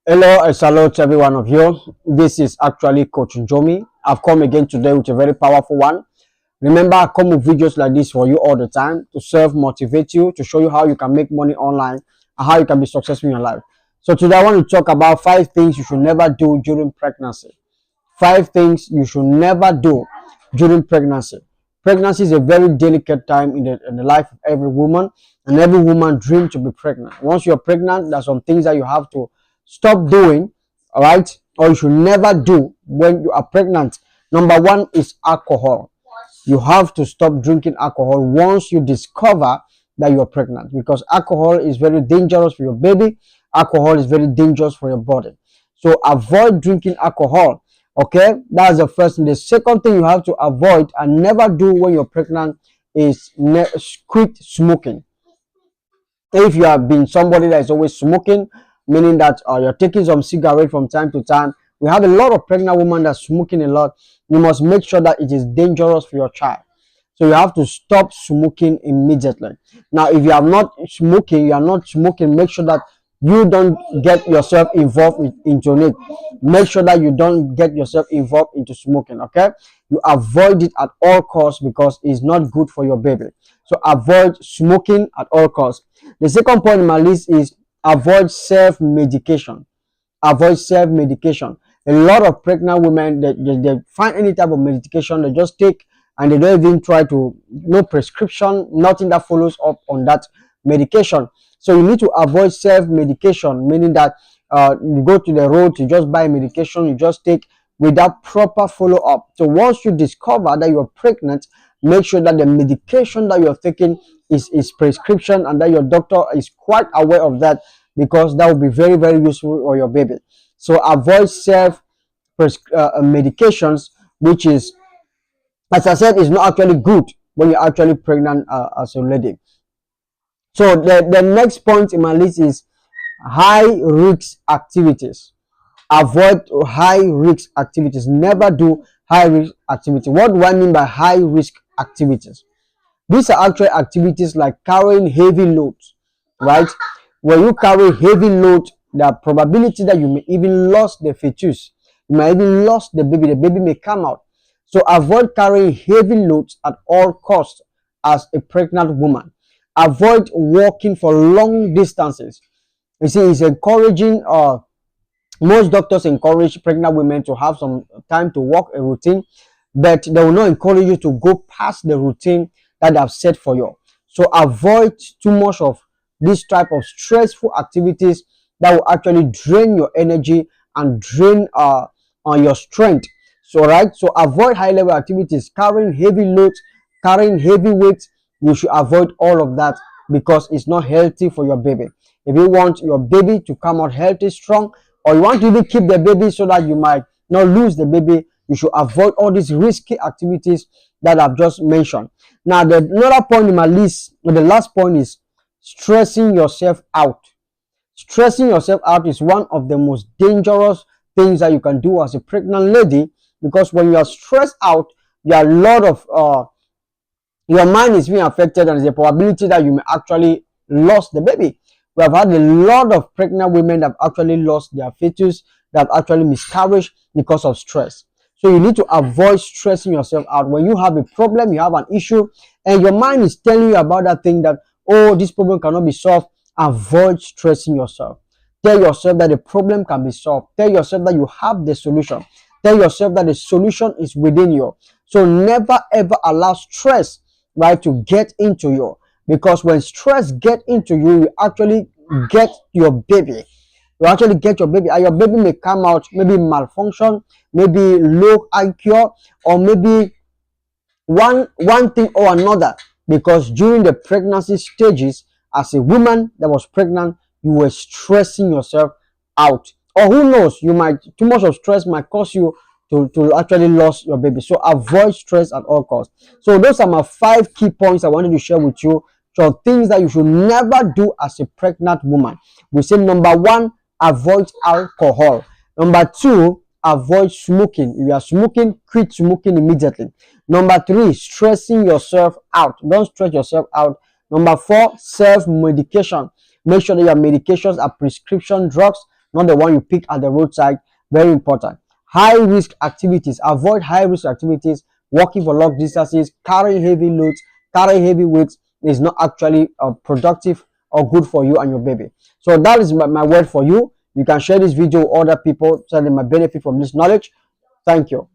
Hello, I salute every one of you. This is actually Coach Njomi. I've come again today with a very powerful one. Remember, I come with videos like this for you all the time to serve, motivate you, to show you how you can make money online and how you can be successful in your life. So today I want to talk about 5 things you should never do during pregnancy. 5 things you should never do during pregnancy. Pregnancy is a very delicate time in the life of every woman, and every woman dreams to be pregnant. Once you're pregnant, there's some things that you have to stop doing, all right, or you should never do when you are pregnant. Number one is alcohol. You have to stop drinking alcohol once you discover that you're pregnant, because alcohol is very dangerous for your baby. Alcohol is very dangerous for your body. So avoid drinking alcohol. Okay, that's the first thing. The second thing you have to avoid and never do when you're pregnant is quit smoking. If you have been somebody that is always smoking, meaning that you're taking some cigarette from time to time, we have a lot of pregnant women that are smoking a lot. You must make sure that it is dangerous for your child. So you have to stop smoking immediately. Now, if you are not smoking, make sure that you don't get yourself involved into it. Make sure that you don't get yourself involved into smoking, okay? You avoid it at all costs because it's not good for your baby. So avoid smoking at all costs. The second point in my list is avoid self-medication. Avoid self-medication. A lot of pregnant women, they find any type of medication, they just take, and they don't even try to, no prescription, nothing that follows up on that medication. So you need to avoid self-medication, meaning that you go to the road, you just buy medication, you just take without proper follow-up. So once you discover that you're pregnant, make sure that the medication that you're taking is prescription, and that your doctor is quite aware of that, because that will be very, very useful for your baby. So avoid self medications, which is, as I said, is not actually good when you're actually pregnant as a lady. So the next point in my list is high risk activities. Avoid high risk activities. Never do high risk activity. What do I mean by high risk activities? These are actually activities like carrying heavy loads, right? When you carry heavy load, the probability that you may even lose the fetus, you might even lose the baby may come out. So avoid carrying heavy loads at all costs as a pregnant woman. Avoid walking for long distances. You see, it's encouraging, most doctors encourage pregnant women to have some time to walk a routine, but they will not encourage you to go past the routine that they have set for you. So avoid too much of this type of stressful activities that will actually drain your energy and drain on your strength. So right, so avoid high level activities, carrying heavy loads, carrying heavy weights. You should avoid all of that because it's not healthy for your baby. If you want your baby to come out healthy, strong, or you want to even keep the baby so that you might not lose the baby, you should avoid all these risky activities that I've just mentioned. Now, another point in my list, the last point, is stressing yourself out. Stressing yourself out is one of the most dangerous things that you can do as a pregnant lady, because when you are stressed out, there are a lot of your mind is being affected, and there's a probability that you may actually lose the baby. We have had a lot of pregnant women that have actually lost their fetus, that have actually miscarried because of stress. So you need to avoid stressing yourself out. When you have a problem, you have an issue, and your mind is telling you about that thing that, oh, this problem cannot be solved, avoid stressing yourself. Tell yourself that the problem can be solved. Tell yourself that you have the solution. Tell yourself that the solution is within you. So never ever allow stress, right, to get into you, because when stress get into you, you actually get your baby. You actually get your baby, and your baby may come out maybe malfunction, maybe low IQ, or maybe one thing or another, because during the pregnancy stages, as a woman that was pregnant, you were stressing yourself out, or who knows, you might, too much of stress might cause you to actually lose your baby. So avoid stress at all costs. So those are my 5 key points I wanted to share with you. So things that you should never do as a pregnant woman. We say number 1, avoid alcohol. Number 2, avoid smoking. If you are smoking, quit smoking immediately. Number 3, stressing yourself out. Don't stress yourself out. Number 4, self-medication. Make sure that your medications are prescription drugs. not the one you pick at the roadside. Very important. High risk activities. Avoid high risk activities. Walking for long distances, carrying heavy loads, carrying heavy weights is not actually productive or good for you and your baby. So that is my word for you. You can share this video with other people so they might benefit from this knowledge. Thank you.